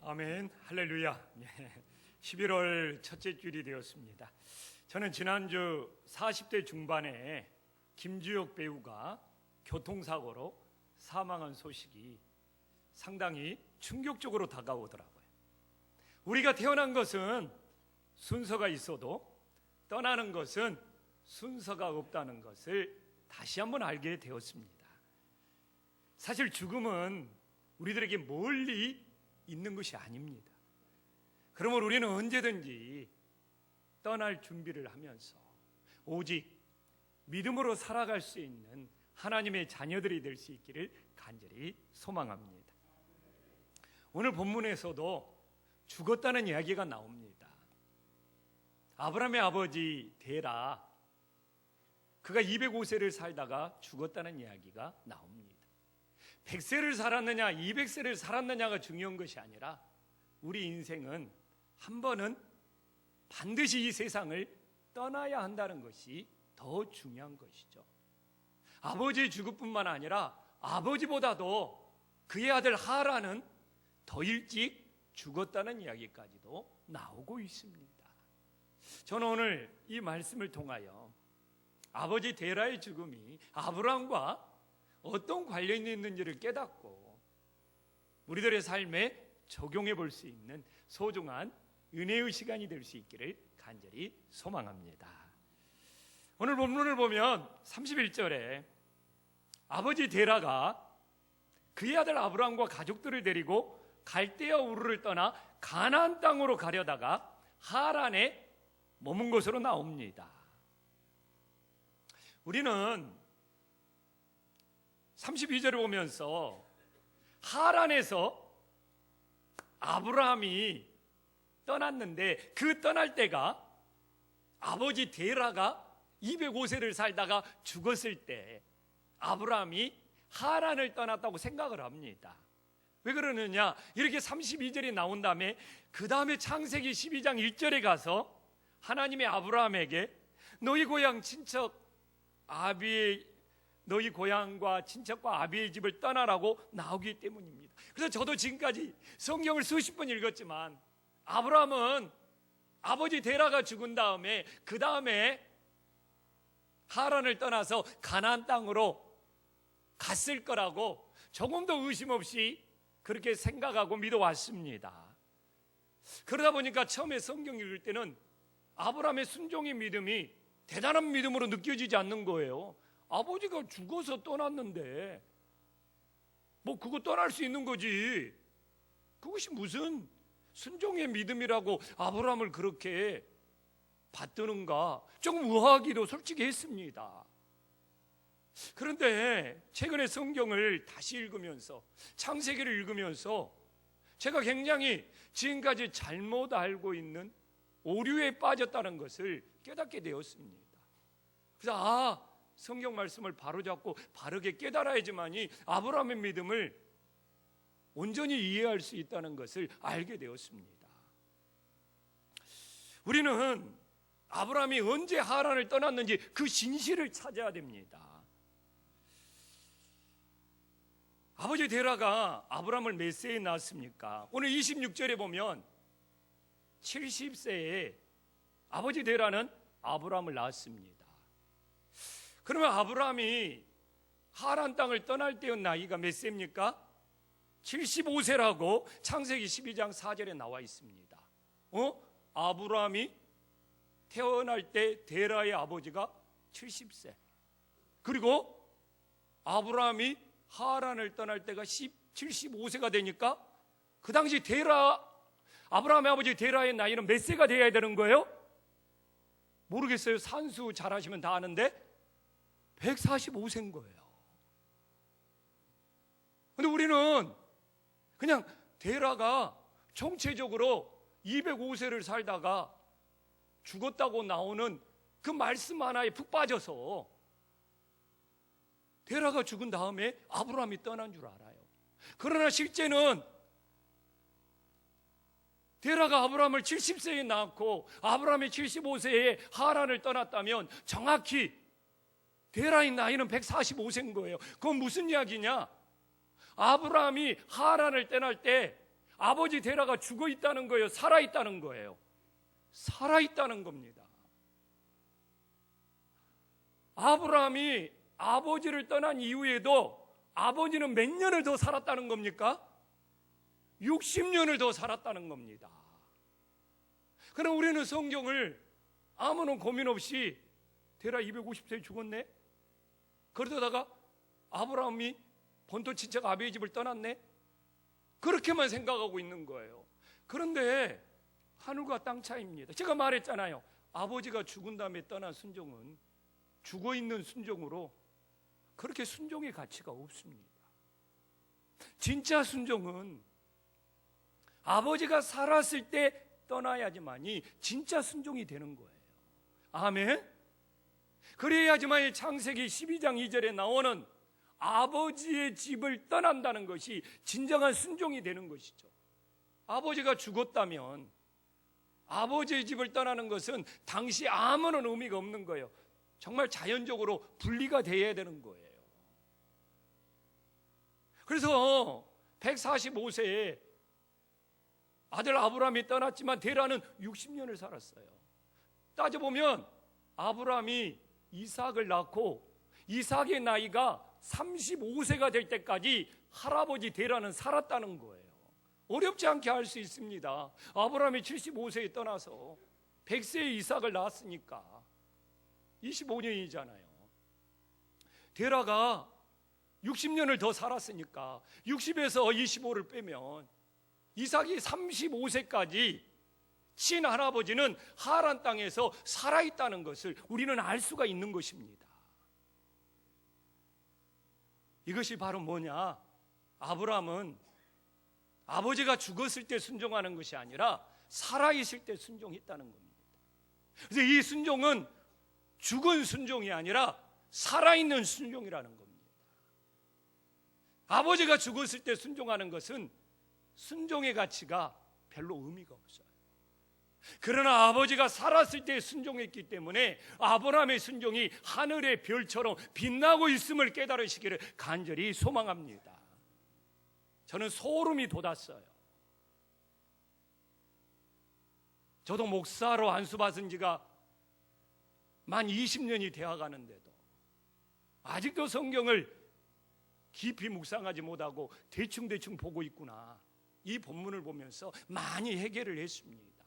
아멘, 할렐루야. 11월 첫째 주일이 되었습니다. 저는 지난주 40대 중반에 김주혁 배우가 교통사고로 사망한 소식이 상당히 충격적으로 다가오더라고요. 우리가 태어난 것은 순서가 있어도 떠나는 것은 순서가 없다는 것을 다시 한번 알게 되었습니다. 사실 죽음은 우리들에게 멀리 있는 것이 아닙니다. 그러므로 우리는 언제든지 떠날 준비를 하면서 오직 믿음으로 살아갈 수 있는 하나님의 자녀들이 될 수 있기를 간절히 소망합니다. 오늘 본문에서도 죽었다는 이야기가 나옵니다. 아브라함의 아버지 데라, 그가 205세를 살다가 죽었다는 이야기가 나옵니다. 100세를 살았느냐 200세를 살았느냐가 중요한 것이 아니라 우리 인생은 한 번은 반드시 이 세상을 떠나야 한다는 것이 더 중요한 것이죠. 아버지의 죽을 뿐만 아니라 아버지보다도 그의 아들 하란은 더 일찍 죽었다는 이야기까지도 나오고 있습니다. 저는 오늘 이 말씀을 통하여 아버지 데라의 죽음이 아브라함과 어떤 관련이 있는지를 깨닫고 우리들의 삶에 적용해 볼 수 있는 소중한 은혜의 시간이 될 수 있기를 간절히 소망합니다. 오늘 본문을 보면 31절에 아버지 데라가 그의 아들 아브라함과 가족들을 데리고 갈대아 우르를 떠나 가나안 땅으로 가려다가 하란에 머문 것으로 나옵니다. 우리는 32절을 보면서 하란에서 아브라함이 떠났는데 그 떠날 때가 아버지 데라가 205세를 살다가 죽었을 때 아브라함이 하란을 떠났다고 생각을 합니다. 왜 그러느냐? 이렇게 32절이 나온 다음에 그 다음에 창세기 12장 1절에 가서 하나님의 아브라함에게 너희 고향 친척 너희 고향과 친척과 아비의 집을 떠나라고 나오기 때문입니다. 그래서 저도 지금까지 성경을 수십 번 읽었지만 아브라함은 아버지 데라가 죽은 다음에 그 다음에 하란을 떠나서 가나안 땅으로 갔을 거라고 조금도 의심 없이 그렇게 생각하고 믿어왔습니다. 그러다 보니까 처음에 성경 읽을 때는 아브라함의 순종의 믿음이 대단한 믿음으로 느껴지지 않는 거예요. 아버지가 죽어서 떠났는데 뭐 그거 떠날 수 있는 거지. 그것이 무슨 순종의 믿음이라고 아브라함을 그렇게 받드는가, 조금 의아하기도 솔직히 했습니다. 그런데 최근에 성경을 다시 읽으면서 창세기를 읽으면서 제가 굉장히 지금까지 잘못 알고 있는 오류에 빠졌다는 것을 깨닫게 되었습니다. 그래서 성경 말씀을 바로잡고 바르게 깨달아야지만이 아브라함의 믿음을 온전히 이해할 수 있다는 것을 알게 되었습니다. 우리는 아브라함이 언제 하란을 떠났는지 그 진실을 찾아야 됩니다. 아버지 데라가 아브라함을 몇 세에 낳았습니까? 오늘 26절에 보면 70세에 아버지 데라는 아브라함을 낳았습니다. 그러면 아브라함이 하란 땅을 떠날 때의 나이가 몇 세입니까? 75세라고 창세기 12장 4절에 나와 있습니다. 아브라함이 태어날 때 데라의 아버지가 70세. 그리고 아브라함이 하란을 떠날 때가 75세가 되니까 그 당시 아브라함의 아버지 데라의 나이는 몇 세가 되어야 되는 거예요? 모르겠어요. 산수 잘하시면 다 아는데 145세인 거예요. 근데 우리는 그냥 데라가 총체적으로 205세를 살다가 죽었다고 나오는 그 말씀 하나에 푹 빠져서 데라가 죽은 다음에 아브라함이 떠난 줄 알아요. 그러나 실제는 데라가 아브라함을 70세에 낳고 아브라함이 75세에 하란을 떠났다면 정확히 데라의 나이는 145세인 거예요. 그건 무슨 이야기냐? 아브라함이 하란을 떠날 때 아버지 데라가 죽어 있다는 거예요? 살아 있다는 거예요? 살아 있다는 겁니다. 아브라함이 아버지를 떠난 이후에도 아버지는 몇 년을 더 살았다는 겁니까? 60년을 더 살았다는 겁니다. 그럼 우리는 성경을 아무런 고민 없이 데라 250세에 죽었네? 그러다가 아브라함이 본토 친척 아비의 집을 떠났네? 그렇게만 생각하고 있는 거예요. 그런데 하늘과 땅 차이입니다. 제가 말했잖아요. 아버지가 죽은 다음에 떠난 순종은 죽어있는 순종으로 그렇게 순종의 가치가 없습니다. 진짜 순종은 아버지가 살았을 때 떠나야지만이 진짜 순종이 되는 거예요. 아멘. 그래야지만 창세기 12장 2절에 나오는 아버지의 집을 떠난다는 것이 진정한 순종이 되는 것이죠. 아버지가 죽었다면 아버지의 집을 떠나는 것은 당시 아무런 의미가 없는 거예요. 정말 자연적으로 분리가 돼야 되는 거예요. 그래서 145세에 아들 아브라함이 떠났지만 데라는 60년을 살았어요. 따져보면 아브라함이 이삭을 낳고 이삭의 나이가 35세가 될 때까지 할아버지 데라는 살았다는 거예요. 어렵지 않게 알 수 있습니다. 아브라함이 75세에 떠나서 100세에 이삭을 낳았으니까 25년이잖아요. 데라가 60년을 더 살았으니까 60에서 25를 빼면 이삭이 35세까지 친할아버지는 하란 땅에서 살아있다는 것을 우리는 알 수가 있는 것입니다. 이것이 바로 뭐냐? 아브라함은 아버지가 죽었을 때 순종하는 것이 아니라 살아있을 때 순종했다는 겁니다. 그래서 이 순종은 죽은 순종이 아니라 살아있는 순종이라는 겁니다. 아버지가 죽었을 때 순종하는 것은 순종의 가치가 별로 의미가 없어요. 그러나 아버지가 살았을 때 순종했기 때문에 아브라함의 순종이 하늘의 별처럼 빛나고 있음을 깨달으시기를 간절히 소망합니다. 저는 소름이 돋았어요. 저도 목사로 안수받은 지가 만 20년이 되어가는데도 아직도 성경을 깊이 묵상하지 못하고 대충대충 보고 있구나. 이 본문을 보면서 많이 해결을 했습니다.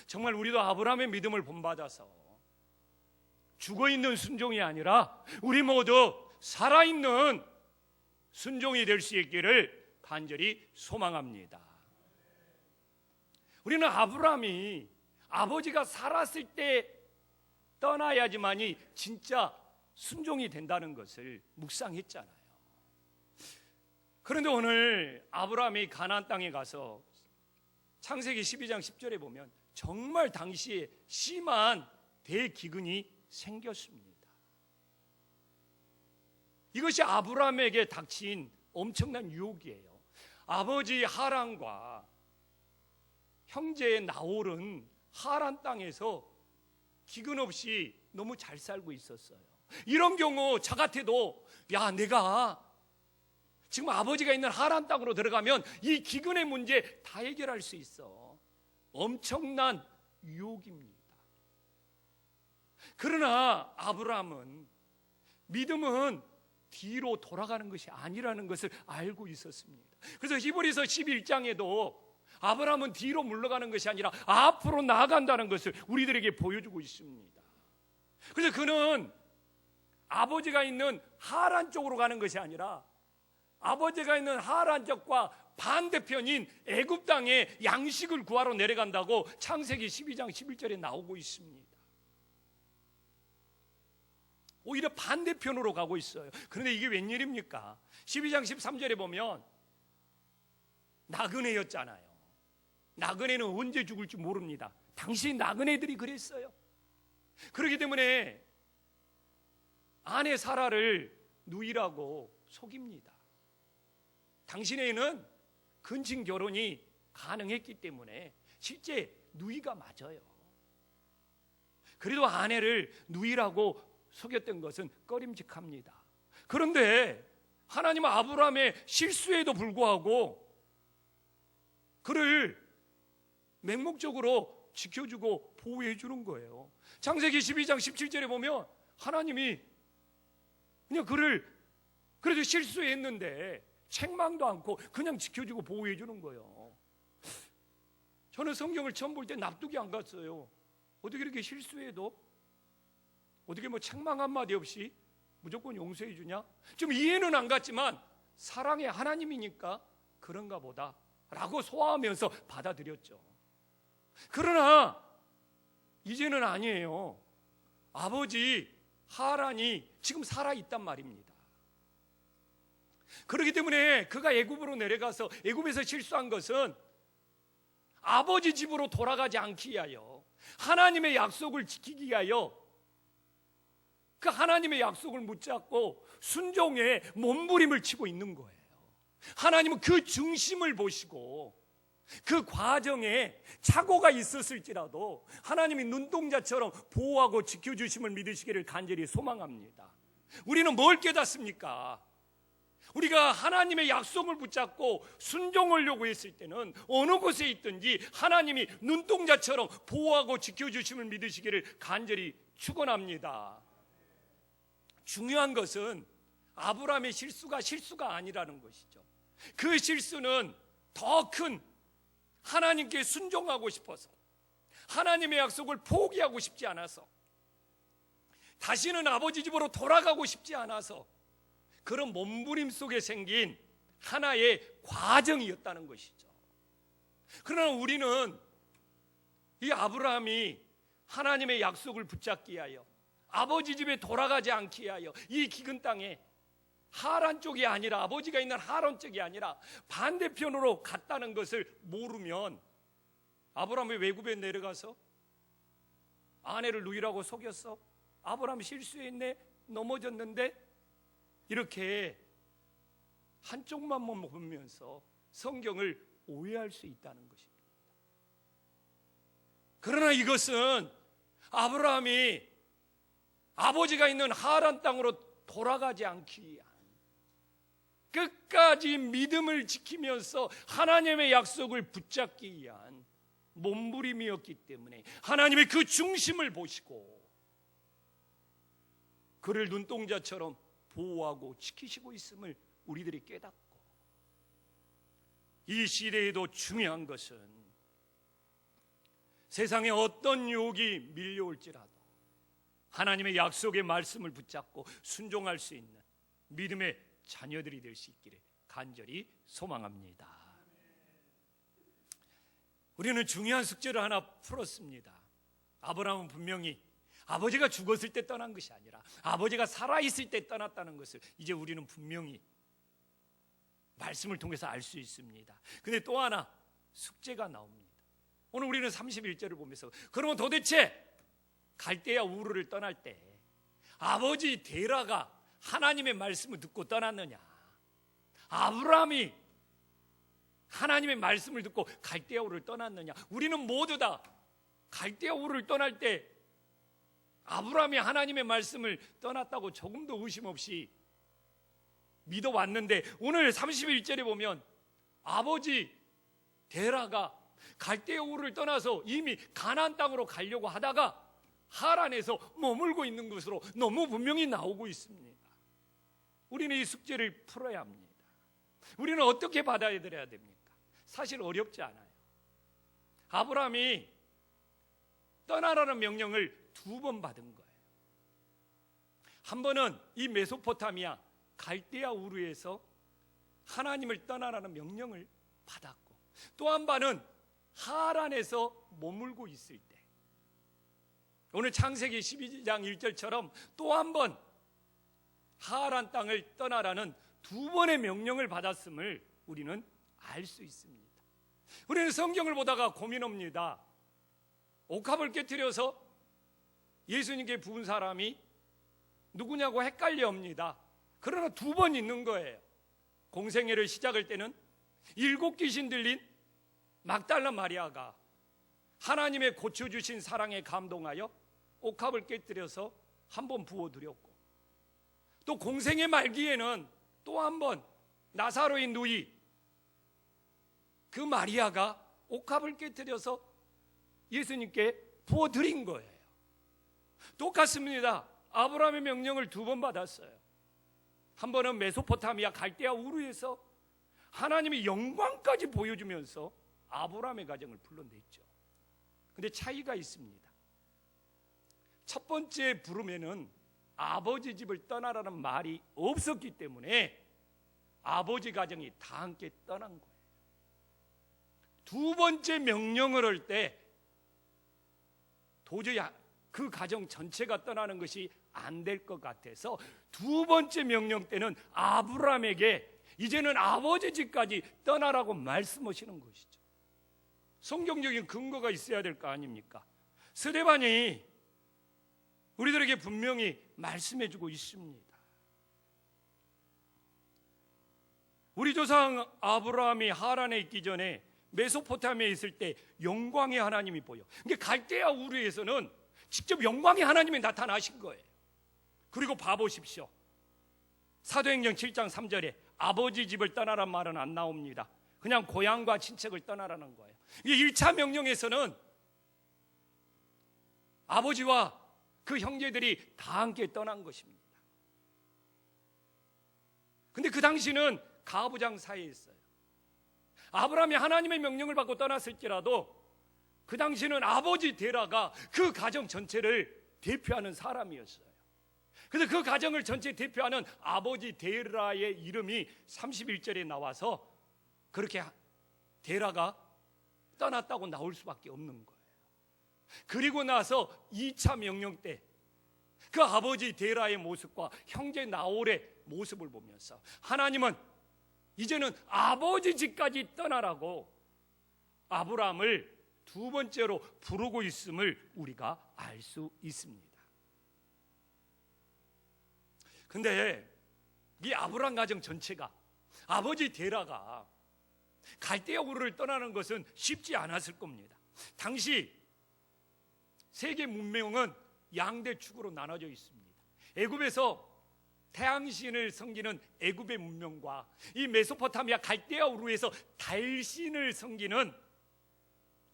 정말 우리도 아브라함의 믿음을 본받아서 죽어있는 순종이 아니라 우리 모두 살아있는 순종이 될 수 있기를 간절히 소망합니다. 우리는 아브라함이 아버지가 살았을 때 떠나야지만이 진짜 순종이 된다는 것을 묵상했잖아요. 그런데 오늘 아브라함이 가나안 땅에 가서 창세기 12장 10절에 보면 정말 당시에 심한 대기근이 생겼습니다. 이것이 아브라함에게 닥친 엄청난 유혹이에요. 아버지 하란과 형제 나홀은 하란 땅에서 기근 없이 너무 잘 살고 있었어요. 이런 경우 저 같아도 야, 내가 지금 아버지가 있는 하란 땅으로 들어가면 이 기근의 문제 다 해결할 수 있어. 엄청난 유혹입니다. 그러나 아브라함은 믿음은 뒤로 돌아가는 것이 아니라는 것을 알고 있었습니다. 그래서 히브리서 11장에도 아브라함은 뒤로 물러가는 것이 아니라 앞으로 나아간다는 것을 우리들에게 보여주고 있습니다. 그래서 그는 아버지가 있는 하란 쪽으로 가는 것이 아니라 아버지가 있는 하란 쪽과 반대편인 애굽 땅에 양식을 구하러 내려간다고 창세기 12장 11절에 나오고 있습니다. 오히려 반대편으로 가고 있어요. 그런데 이게 웬일입니까? 12장 13절에 보면 나그네였잖아요. 나그네는 언제 죽을지 모릅니다. 당시 나그네들이 그랬어요. 그렇기 때문에 아내 사라를 누이라고 속입니다. 당신에는 근친 결혼이 가능했기 때문에 실제 누이가 맞아요. 그래도 아내를 누이라고 속였던 것은 꺼림직합니다. 그런데 하나님은 아브라함의 실수에도 불구하고 그를 맹목적으로 지켜주고 보호해 주는 거예요. 창세기 12장 17절에 보면 하나님이 그냥 그를 그래도 실수했는데 책망도 않고 그냥 지켜주고 보호해 주는 거예요. 저는 성경을 처음 볼 때 납득이 안 갔어요. 어떻게 이렇게 실수해도 어떻게 뭐 책망 한마디 없이 무조건 용서해 주냐? 좀 이해는 안 갔지만 사랑의 하나님이니까 그런가 보다 라고 소화하면서 받아들였죠. 그러나 이제는 아니에요. 아버지 하란이 지금 살아있단 말입니다. 그렇기 때문에 그가 애굽으로 내려가서 애굽에서 실수한 것은 아버지 집으로 돌아가지 않기 위하여, 하나님의 약속을 지키기 위하여 그 하나님의 약속을 붙잡고 순종에 몸부림을 치고 있는 거예요. 하나님은 그 중심을 보시고 그 과정에 착오가 있었을지라도 하나님이 눈동자처럼 보호하고 지켜주심을 믿으시기를 간절히 소망합니다. 우리는 뭘 깨닫습니까? 우리가 하나님의 약속을 붙잡고 순종하려고 했을 때는 어느 곳에 있든지 하나님이 눈동자처럼 보호하고 지켜주심을 믿으시기를 간절히 축원합니다. 중요한 것은 아브라함의 실수가 아니라는 것이죠. 그 실수는 더 큰 하나님께 순종하고 싶어서, 하나님의 약속을 포기하고 싶지 않아서, 다시는 아버지 집으로 돌아가고 싶지 않아서 그런 몸부림 속에 생긴 하나의 과정이었다는 것이죠. 그러나 우리는 이 아브라함이 하나님의 약속을 붙잡기 위하여, 아버지 집에 돌아가지 않기 위하여 이 기근 땅에 하란 쪽이 아니라, 아버지가 있는 하란 쪽이 아니라 반대편으로 갔다는 것을 모르면, 아브라함이 외국에 내려가서 아내를 누이라고 속였어, 아브라함 실수했네, 넘어졌는데, 이렇게 한쪽만 보면서 성경을 오해할 수 있다는 것입니다. 그러나 이것은 아브라함이 아버지가 있는 하란 땅으로 돌아가지 않기 위한, 끝까지 믿음을 지키면서 하나님의 약속을 붙잡기 위한 몸부림이었기 때문에 하나님의 그 중심을 보시고 그를 눈동자처럼 보호하고 지키시고 있음을 우리들이 깨닫고, 이 시대에도 중요한 것은 세상에 어떤 유혹이 밀려올지라도 하나님의 약속의 말씀을 붙잡고 순종할 수 있는 믿음의 자녀들이 될 수 있기를 간절히 소망합니다. 우리는 중요한 숙제를 하나 풀었습니다. 아브라함은 분명히 아버지가 죽었을 때 떠난 것이 아니라 아버지가 살아있을 때 떠났다는 것을 이제 우리는 분명히 말씀을 통해서 알 수 있습니다. 근데 또 하나 숙제가 나옵니다. 오늘 우리는 31절을 보면서, 그러면 도대체 갈대아 우르를 떠날 때 아버지 데라가 하나님의 말씀을 듣고 떠났느냐, 아브라함이 하나님의 말씀을 듣고 갈대아 우르를 떠났느냐? 우리는 모두 다 갈대아 우르를 떠날 때 아브라함이 하나님의 말씀을 떠났다고 조금도 의심 없이 믿어왔는데, 오늘 31절에 보면 아버지 데라가 갈대아 우르를 떠나서 이미 가나안 땅으로 가려고 하다가 하란에서 머물고 있는 것으로 너무 분명히 나오고 있습니다. 우리는 이 숙제를 풀어야 합니다. 우리는 어떻게 받아들여야 됩니까? 사실 어렵지 않아요. 아브라함이 떠나라는 명령을 2번 받은 거예요. 한 번은 이 메소포타미아 갈대아 우르에서 하나님을 떠나라는 명령을 받았고, 또 한 번은 하란에서 머물고 있을 때, 오늘 창세기 12장 1절처럼 또 한 번 하란 땅을 떠나라는 2번의 명령을 받았음을 우리는 알 수 있습니다. 우리는 성경을 보다가 고민합니다. 옥합을 깨트려서 예수님께 부은 사람이 누구냐고 헷갈려 합니다. 그러나 2번 있는 거예요. 공생애를 시작할 때는 7 귀신 들린 막달라 마리아가 하나님의 고쳐주신 사랑에 감동하여 옥합을 깨뜨려서 한 번 부어드렸고, 또 공생의 말기에는 또 한 번 나사로의 누이, 그 마리아가 옥합을 깨뜨려서 예수님께 부어드린 거예요. 똑같습니다. 아브라함의 명령을 2번 받았어요. 한 번은 메소포타미아 갈대아 우르에서 하나님이 영광까지 보여주면서 아브라함의 가정을 불러냈죠. 근데 차이가 있습니다. 첫 번째 부름에는 아버지 집을 떠나라는 말이 없었기 때문에 아버지 가정이 다 함께 떠난 거예요. 2번째 명령을 할 때 도저히 그 가정 전체가 떠나는 것이 안 될 것 같아서 2번째 명령 때는 아브라함에게 이제는 아버지 집까지 떠나라고 말씀하시는 것이죠. 성경적인 근거가 있어야 될 거 아닙니까? 스데반이 우리들에게 분명히 말씀해주고 있습니다. 우리 조상 아브라함이 하란에 있기 전에 메소포타미아에 있을 때 영광의 하나님이 보여. 그러니까 갈대아 우르에서는 직접 영광의 하나님이 나타나신 거예요. 그리고 봐보십시오. 사도행전 7장 3절에 아버지 집을 떠나란 말은 안 나옵니다. 그냥 고향과 친척을 떠나라는 거예요. 이 1차 명령에서는 아버지와 그 형제들이 다 함께 떠난 것입니다. 근데 그 당시는 가부장 사이에 있어요. 아브라함이 하나님의 명령을 받고 떠났을지라도 그 당시는 아버지 데라가 그 가정 전체를 대표하는 사람이었어요. 그래서 그 가정을 전체 대표하는 아버지 데라의 이름이 31절에 나와서 그렇게 데라가 떠났다고 나올 수밖에 없는 거예요. 그리고 나서 2차 명령 때 그 아버지 데라의 모습과 형제 나홀의 모습을 보면서 하나님은 이제는 아버지 집까지 떠나라고 아브라함을 2번째로 부르고 있음을 우리가 알 수 있습니다. 근데 이 아브라함 가정 전체가 아버지 데라가 갈대아 우르를 떠나는 것은 쉽지 않았을 겁니다. 당시 세계 문명은 양대 축으로 나눠져 있습니다. 애굽에서 태양신을 섬기는 애굽의 문명과 이 메소포타미아 갈대아 우르에서 달신을 섬기는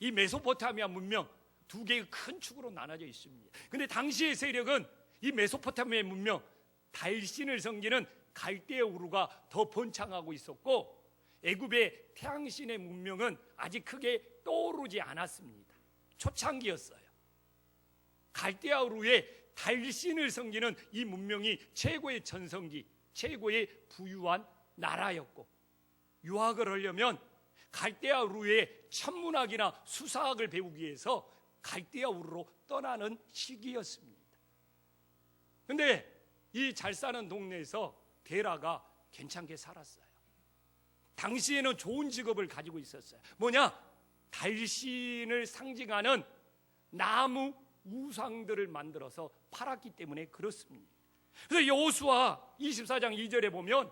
이 메소포타미아 문명 2개의 큰 축으로 나눠져 있습니다. 근데 당시의 세력은 이 메소포타미아 문명 달신을 섬기는 갈대아 우르가 더 번창하고 있었고 애굽의 태양신의 문명은 아직 크게 떠오르지 않았습니다. 초창기였어요. 갈대아 우르의 달신을 섬기는 이 문명이 최고의 전성기, 최고의 부유한 나라였고 유학을 하려면 갈대아 우르의 천문학이나 수사학을 배우기 위해서 갈대아 우르로 떠나는 시기였습니다. 그런데 이 잘 사는 동네에서 데라가 괜찮게 살았어요. 당시에는 좋은 직업을 가지고 있었어요. 뭐냐? 달신을 상징하는 나무 우상들을 만들어서 팔았기 때문에 그렇습니다. 그래서 여호수아 24장 2절에 보면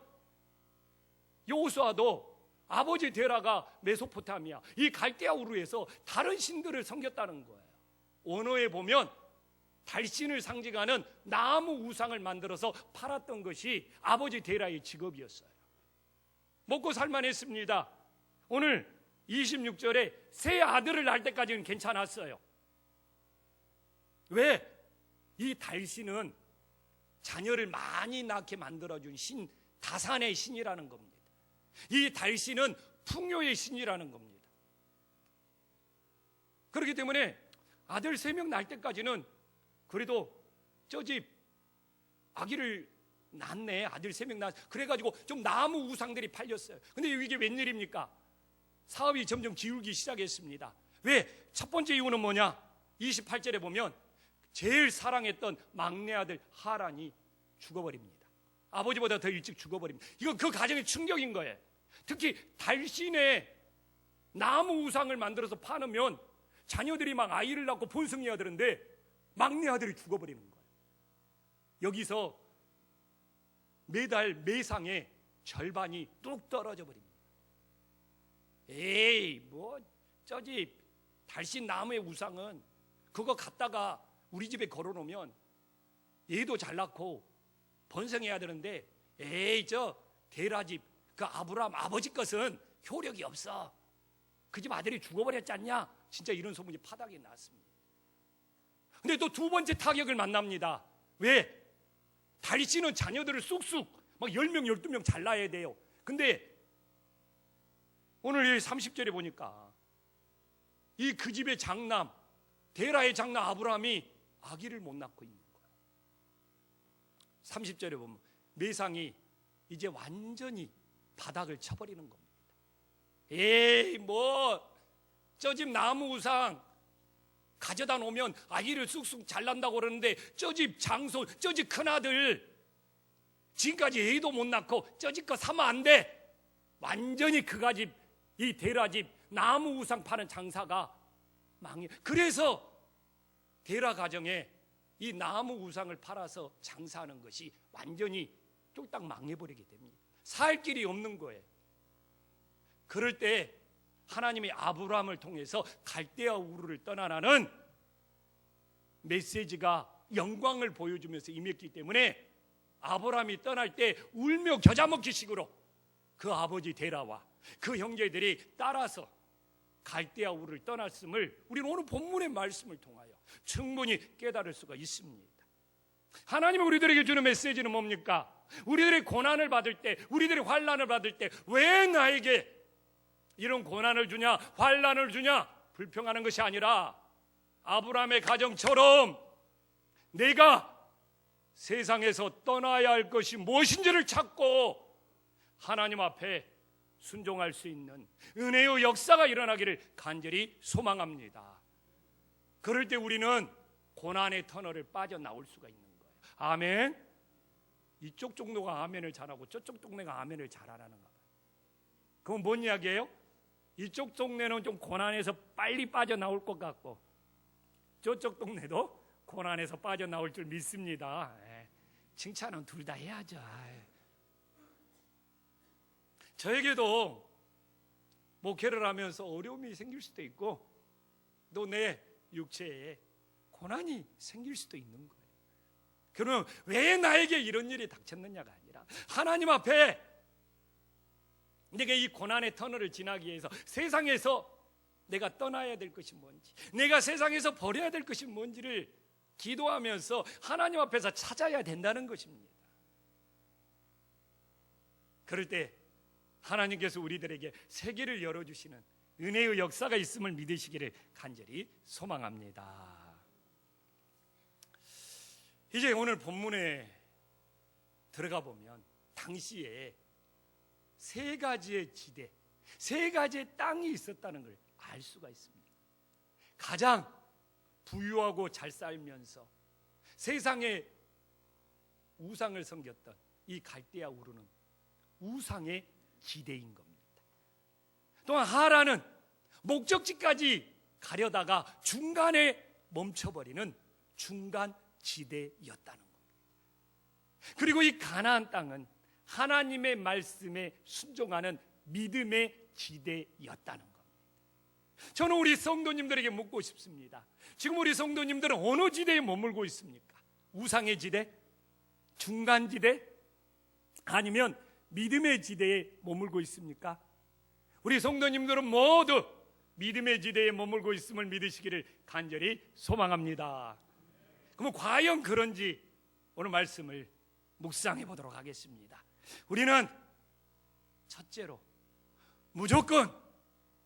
여호수아도 아버지 데라가 메소포타미아 이 갈대아 우르에서 다른 신들을 섬겼다는 거예요. 언어에 보면 달신을 상징하는 나무 우상을 만들어서 팔았던 것이 아버지 데라의 직업이었어요. 먹고 살만했습니다. 오늘 26절에 새 아들을 낳을 때까지는 괜찮았어요. 왜? 이 달신은 자녀를 많이 낳게 만들어준 신, 다산의 신이라는 겁니다. 이 달신은 풍요의 신이라는 겁니다. 그렇기 때문에 아들 3명 낳을 때까지는 그래도 저 집 아기를 낳네, 아들 3명 낳았, 그래가지고 좀 나무 우상들이 팔렸어요. 근데 이게 웬일입니까? 사업이 점점 기울기 시작했습니다. 왜? 첫 번째 이유는 뭐냐? 28절에 보면 제일 사랑했던 막내 아들 하란이 죽어버립니다. 아버지보다 더 일찍 죽어버립니다. 이건 그 가정의 충격인 거예요. 특히 달신의 나무 우상을 만들어서 파놓으면 자녀들이 막 아이를 낳고 번성해야 되는데 막내 아들이 죽어버리는 거예요. 여기서 매달 매상의 절반이 뚝 떨어져 버립니다. 에이, 뭐 저 집 달신 나무의 우상은 그거 갖다가 우리 집에 걸어놓으면 얘도 잘 낳고 번성해야 되는데 에이, 저 데라 집 그 아브라함 아버지 것은 효력이 없어. 그 집 아들이 죽어버렸지 않냐? 진짜 이런 소문이 파닥이 났습니다. 근데 또 두 번째 타격을 만납니다. 왜? 다윗은 자녀들을 쑥쑥 막 10명, 12명 잘 낳아야 돼요. 근데 오늘 30절에 보니까 이 그 집의 장남, 데라의 장남 아브라함이 아기를 못 낳고 있는 거예요. 30절에 보면 매상이 이제 완전히 바닥을 쳐버리는 겁니다. 에이, 저 집 나무 우상 가져다 놓으면 아기를 쑥쑥 잘 난다고 그러는데 저 집 장손, 저 집 큰아들 지금까지 애도 못 낳고 저 집 거 사면 안 돼. 완전히 그가 집, 이 데라 집 나무 우상 파는 장사가 망해. 그래서 데라 가정에 이 나무 우상을 팔아서 장사하는 것이 완전히 쫄딱 망해버리게 됩니다. 살 길이 없는 거예요. 그럴 때 하나님이 아브라함을 통해서 갈대아 우르를 떠나라는 메시지가 영광을 보여주면서 임했기 때문에 아브라함이 떠날 때 울며 겨자 먹기식으로 그 아버지 데라와 그 형제들이 따라서 갈대아 우르를 떠났음을 우리는 오늘 본문의 말씀을 통하여 충분히 깨달을 수가 있습니다. 하나님은 우리들에게 주는 메시지는 뭡니까? 우리들의 고난을 받을 때, 우리들의 환난을 받을 때 왜 나에게 이런 고난을 주냐, 환난을 주냐 불평하는 것이 아니라 아브라함의 가정처럼 내가 세상에서 떠나야 할 것이 무엇인지를 찾고 하나님 앞에 순종할 수 있는 은혜의 역사가 일어나기를 간절히 소망합니다. 그럴 때 우리는 고난의 터널을 빠져나올 수가 있는 거예요. 아멘. 이쪽 종로가 아멘을 잘하고 저쪽 동네가 아멘을 잘하라는가 봐요. 그건 뭔 이야기예요? 이쪽 동네는 좀 고난에서 빨리 빠져나올 것 같고 저쪽 동네도 고난에서 빠져나올 줄 믿습니다. 칭찬은 둘 다 해야죠. 저에게도 목회를 하면서 어려움이 생길 수도 있고 또 내 육체에 고난이 생길 수도 있는 거예요. 그러면 왜 나에게 이런 일이 닥쳤느냐가 아니라 하나님 앞에 내가 이 고난의 터널을 지나기 위해서 세상에서 내가 떠나야 될 것이 뭔지, 내가 세상에서 버려야 될 것이 뭔지를 기도하면서 하나님 앞에서 찾아야 된다는 것입니다. 그럴 때 하나님께서 우리들에게 세계를 열어주시는 은혜의 역사가 있음을 믿으시기를 간절히 소망합니다. 이제 오늘 본문에 들어가 보면 당시에 세 가지의 지대, 세 가지의 땅이 있었다는 걸 알 수가 있습니다. 가장 부유하고 잘 살면서 세상에 우상을 섬겼던 이 갈대아 우르는 우상의 지대인 겁니다. 또한 하란은 목적지까지 가려다가 중간에 멈춰버리는 중간 지대였다는 겁니다. 그리고 이 가나안 땅은 하나님의 말씀에 순종하는 믿음의 지대였다는 겁니다. 저는 우리 성도님들에게 묻고 싶습니다. 지금 우리 성도님들은 어느 지대에 머물고 있습니까? 우상의 지대? 중간 지대? 아니면 믿음의 지대에 머물고 있습니까? 우리 성도님들은 모두 믿음의 지대에 머물고 있음을 믿으시기를 간절히 소망합니다. 그럼 과연 그런지 오늘 말씀을 묵상해 보도록 하겠습니다. 우리는 첫째로 무조건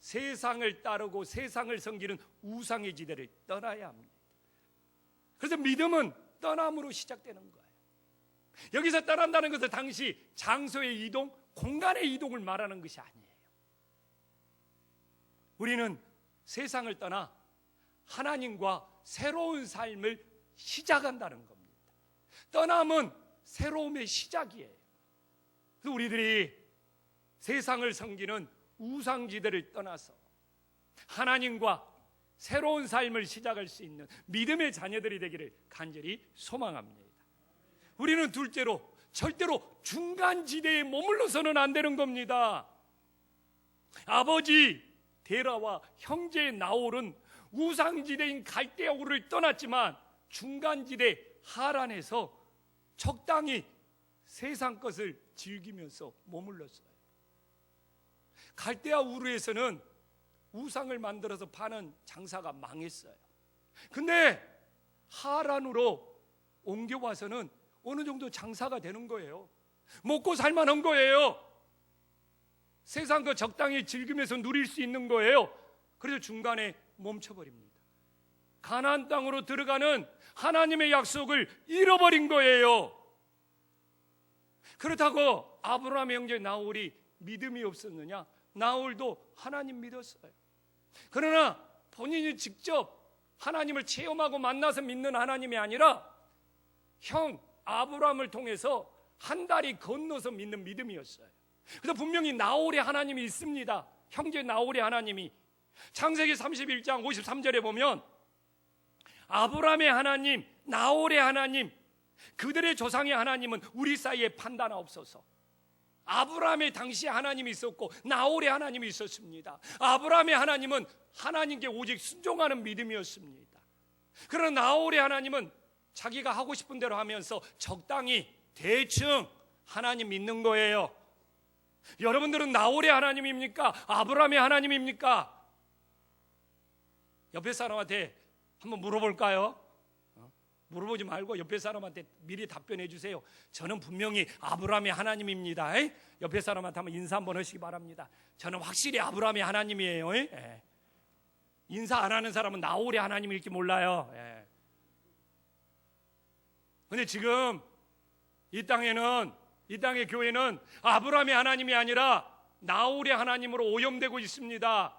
세상을 따르고 세상을 섬기는 우상의 지대를 떠나야 합니다. 그래서 믿음은 떠남으로 시작되는 거예요. 여기서 떠난다는 것은 당시 장소의 이동, 공간의 이동을 말하는 것이 아니에요. 우리는 세상을 떠나 하나님과 새로운 삶을 시작한다는 겁니다. 떠남은 새로움의 시작이에요. 그래서 우리들이 세상을 섬기는 우상지대를 떠나서 하나님과 새로운 삶을 시작할 수 있는 믿음의 자녀들이 되기를 간절히 소망합니다. 우리는 둘째로 절대로 중간지대에 머물러서는 안 되는 겁니다. 아버지 데라와 형제 나홀은 우상지대인 갈대아 우르를 떠났지만 중간지대 하란에서 적당히 세상 것을 즐기면서 머물렀어요. 갈대아 우르에서는 우상을 만들어서 파는 장사가 망했어요. 근데 하란으로 옮겨와서는 어느 정도 장사가 되는 거예요. 먹고 살만한 거예요. 세상 거 적당히 즐기면서 누릴 수 있는 거예요. 그래서 중간에 멈춰버립니다. 가나안 땅으로 들어가는 하나님의 약속을 잃어버린 거예요. 그렇다고 아브라함의 형제 나홀이 믿음이 없었느냐? 나홀도 하나님 믿었어요. 그러나 본인이 직접 하나님을 체험하고 만나서 믿는 하나님이 아니라 형 아브라함을 통해서 한 다리 건너서 믿는 믿음이었어요. 그래서 분명히 나홀의 하나님이 있습니다. 형제 나홀의 하나님이. 창세기 31장 53절에 보면 아브라함의 하나님, 나홀의 하나님, 그들의 조상의 하나님은 우리 사이에 판단하옵소서. 아브라함의 당시에 하나님이 있었고 나홀의 하나님이 있었습니다. 아브라함의 하나님은 하나님께 오직 순종하는 믿음이었습니다. 그러나 나홀의 하나님은 자기가 하고 싶은 대로 하면서 적당히 대충 하나님 믿는 거예요. 여러분들은 나홀의 하나님입니까? 아브라함의 하나님입니까? 옆에 사람한테 한번 물어볼까요? 물어보지 말고 옆에 사람한테 미리 답변해 주세요. 저는 분명히 아브라함의 하나님입니다. 옆에 사람한테 한번 인사 한번 하시기 바랍니다. 저는 확실히 아브라함의 하나님이에요. 인사 안 하는 사람은 나홀의 하나님일지 몰라요. 근데 지금 이 땅의 교회는 아브라함의 하나님이 아니라 나홀의 하나님으로 오염되고 있습니다.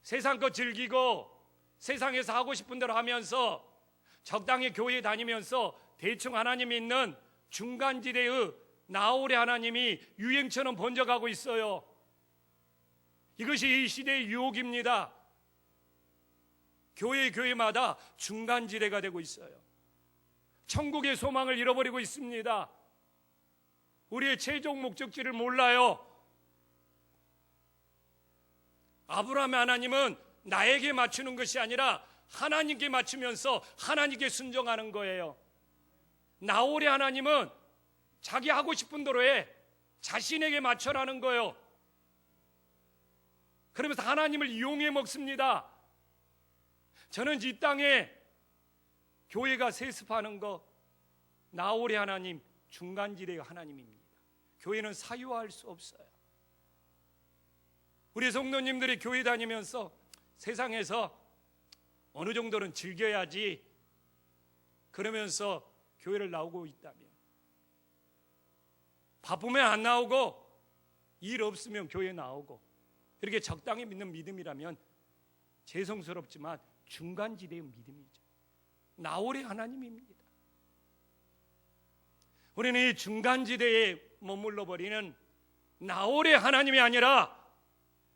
세상 거 즐기고 세상에서 하고 싶은 대로 하면서 적당히 교회 다니면서 대충 하나님 믿는 중간지대의 나홀의 하나님이 유행처럼 번져가고 있어요. 이것이 이 시대의 유혹입니다. 교회마다 중간지대가 되고 있어요. 천국의 소망을 잃어버리고 있습니다. 우리의 최종 목적지를 몰라요. 아브라함의 하나님은 나에게 맞추는 것이 아니라 하나님께 맞추면서 하나님께 순종하는 거예요. 나홀의 하나님은 자기 하고 싶은 대로 해. 자신에게 맞춰라는 거예요. 그러면서 하나님을 이용해 먹습니다. 저는 이 땅에 교회가 세습하는 거 나홀의 하나님, 중간지대의 하나님입니다. 교회는 사유화할 수 없어요. 우리 성도님들이 교회 다니면서 세상에서 어느 정도는 즐겨야지 그러면서 교회를 나오고 있다면, 바쁘면 안 나오고 일 없으면 교회 나오고 이렇게 적당히 믿는 믿음이라면 죄송스럽지만 중간지대의 믿음이죠. 나홀의 하나님입니다. 우리는 이 중간지대에 머물러 버리는 나홀의 하나님이 아니라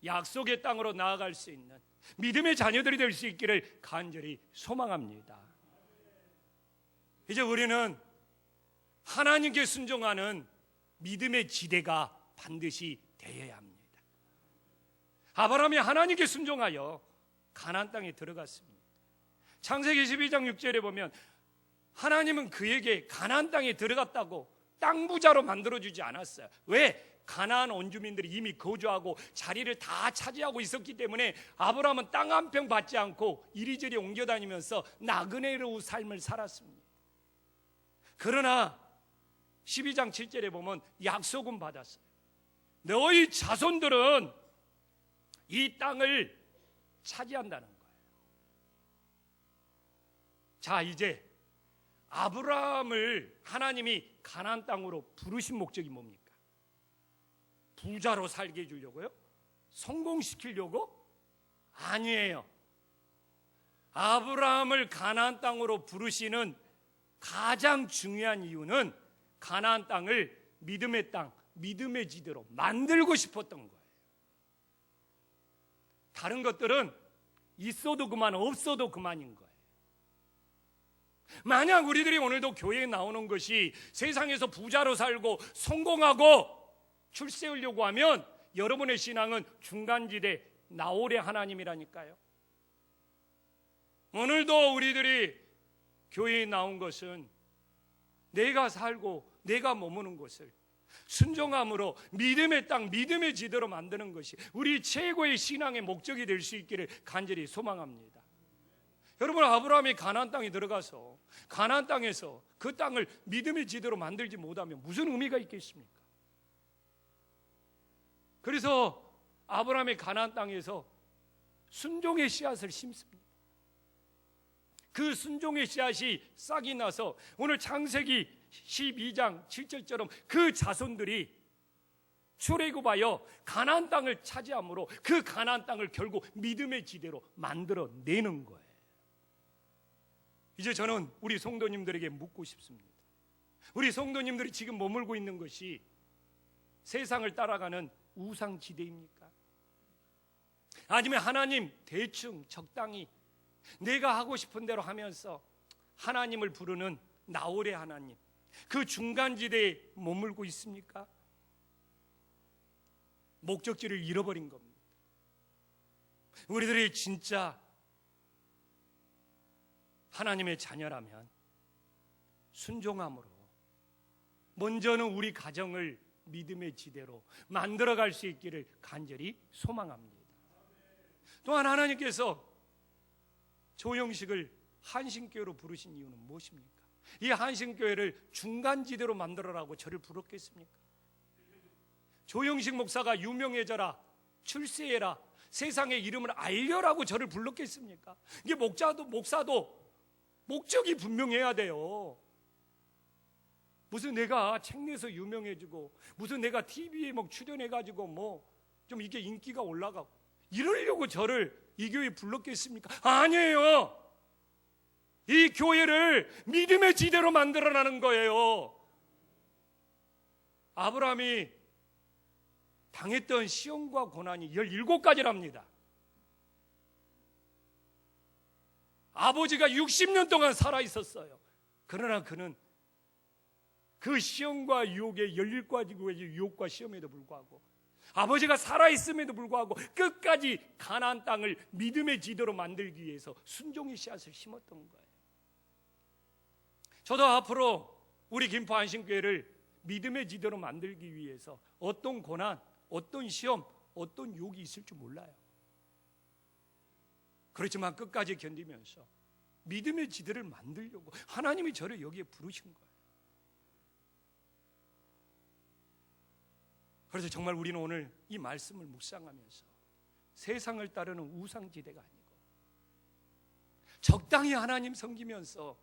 약속의 땅으로 나아갈 수 있는 믿음의 자녀들이 될 수 있기를 간절히 소망합니다. 이제 우리는 하나님께 순종하는 믿음의 지대가 반드시 되어야 합니다. 아브라함이 하나님께 순종하여 가나안 땅에 들어갔습니다. 창세기 12장 6절에 보면 하나님은 그에게 가나안 땅에 들어갔다고 땅 부자로 만들어주지 않았어요. 왜? 가나안 원주민들이 이미 거주하고 자리를 다 차지하고 있었기 때문에 아브라함은 땅 한 평 받지 않고 이리저리 옮겨다니면서 나그네로 삶을 살았습니다. 그러나 12장 7절에 보면 약속은 받았어요. 너희 자손들은 이 땅을 차지한다는 거예요. 자, 이제 아브라함을 하나님이 가나안 땅으로 부르신 목적이 뭡니까? 부자로 살게 해주려고요? 성공시키려고? 아니에요. 아브라함을 가나안 땅으로 부르시는 가장 중요한 이유는 가나안 땅을 믿음의 땅, 믿음의 지대로 만들고 싶었던 거예요. 다른 것들은 있어도 그만, 없어도 그만인 거예요. 만약 우리들이 오늘도 교회에 나오는 것이 세상에서 부자로 살고 성공하고 출세하려고 하면 여러분의 신앙은 중간지대 나홀의 하나님이라니까요. 오늘도 우리들이 교회에 나온 것은 내가 살고 내가 머무는 곳을 순종함으로 믿음의 땅, 믿음의 지대로 만드는 것이 우리 최고의 신앙의 목적이 될 수 있기를 간절히 소망합니다. 여러분, 아브라함이 가나안 땅에 들어가서 가나안 땅에서 그 땅을 믿음의 지대로 만들지 못하면 무슨 의미가 있겠습니까? 그래서 아브라함이 가나안 땅에서 순종의 씨앗을 심습니다. 그 순종의 씨앗이 싹이 나서 오늘 창세기 12장 7절처럼 그 자손들이 출애굽하여 가나안 땅을 차지함으로 그 가나안 땅을 결국 믿음의 지대로 만들어내는 거예요. 이제 저는 우리 성도님들에게 묻고 싶습니다. 우리 성도님들이 지금 머물고 있는 것이 세상을 따라가는 우상지대입니까? 아니면 하나님 대충 적당히 내가 하고 싶은 대로 하면서 하나님을 부르는 나홀의 하나님, 그 중간지대에 머물고 있습니까? 목적지를 잃어버린 겁니다. 우리들이 진짜 하나님의 자녀라면 순종함으로 먼저는 우리 가정을 믿음의 지대로 만들어갈 수 있기를 간절히 소망합니다. 또한 하나님께서 조영식을 한신교회로 부르신 이유는 무엇입니까? 이 한신교회를 중간지대로 만들어라고 저를 부르겠습니까? 조영식 목사가 유명해져라, 출세해라, 세상의 이름을 알려라고 저를 불렀겠습니까? 이게 목사도 목적이 분명해야 돼요. 무슨 내가 책 내서 유명해지고 무슨 내가 TV에 막 출연해가지고 뭐 좀 이게 인기가 올라가고 이러려고 저를 이 교회에 불렀겠습니까? 아니에요. 이 교회를 믿음의 지대로 만들어나는 거예요. 아브라함이 당했던 시험과 고난이 17가지랍니다. 아버지가 60년 동안 살아있었어요. 그러나 그는 그 시험과 유혹에 17가지의 유혹과 시험에도 불구하고 아버지가 살아있음에도 불구하고 끝까지 가나안 땅을 믿음의 지대로 만들기 위해서 순종의 씨앗을 심었던 거예요. 저도 앞으로 우리 김포 안신교회를 믿음의 지대로 만들기 위해서 어떤 고난, 어떤 시험, 어떤 유혹이 있을 줄 몰라요. 그렇지만 끝까지 견디면서 믿음의 지대를 만들려고 하나님이 저를 여기에 부르신 거예요. 그래서 정말 우리는 오늘 이 말씀을 묵상하면서 세상을 따르는 우상지대가 아니고 적당히 하나님 섬기면서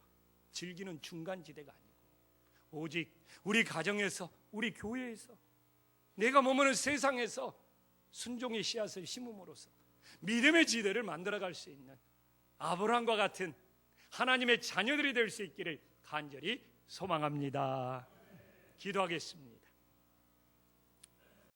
즐기는 중간지대가 아니고 오직 우리 가정에서, 우리 교회에서, 내가 머무는 세상에서 순종의 씨앗을 심음으로써 믿음의 지대를 만들어갈 수 있는 아브라함과 같은 하나님의 자녀들이 될 수 있기를 간절히 소망합니다. 기도하겠습니다.